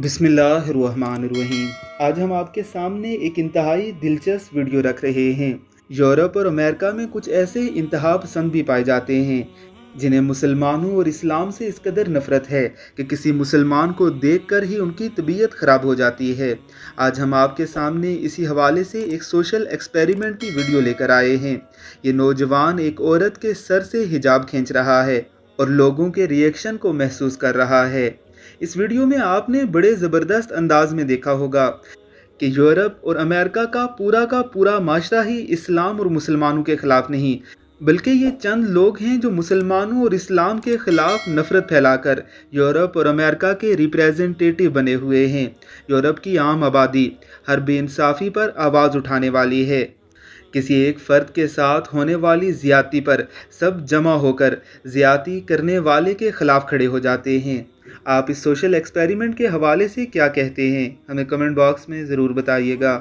बिस्मिल्लाहिर्रहमानिर्रहीम। आज हम आपके सामने एक इंतहाई दिलचस्प वीडियो रख रहे हैं। यूरोप और अमेरिका में कुछ ऐसे इंतहा पसंद भी पाए जाते हैं जिन्हें मुसलमानों और इस्लाम से इस कदर नफ़रत है कि किसी मुसलमान को देखकर ही उनकी तबीयत ख़राब हो जाती है। आज हम आपके सामने इसी हवाले से एक सोशल एक्सपेरिमेंट की वीडियो लेकर आए हैं। ये नौजवान एक औरत के सर से हिजाब खींच रहा है और लोगों के रिएक्शन को महसूस कर रहा है। इस वीडियो में आपने बड़े ज़बरदस्त अंदाज में देखा होगा कि यूरोप और अमेरिका का पूरा माशरा ही इस्लाम और मुसलमानों के ख़िलाफ़ नहीं, बल्कि ये चंद लोग हैं जो मुसलमानों और इस्लाम के ख़िलाफ़ नफ़रत फैलाकर यूरोप और अमेरिका के रिप्रेजेंटेटिव बने हुए हैं। यूरोप की आम आबादी हर बेइंसाफ़ी पर आवाज़ उठाने वाली है। किसी एक फ़र्द के साथ होने वाली ज़्यादती पर सब जमा होकर ज़्यादती करने वाले के ख़िलाफ़ खड़े हो जाते हैं। आप इस सोशल एक्सपेरिमेंट के हवाले से क्या कहते हैं? हमें कमेंट बॉक्स में ज़रूर बताइएगा।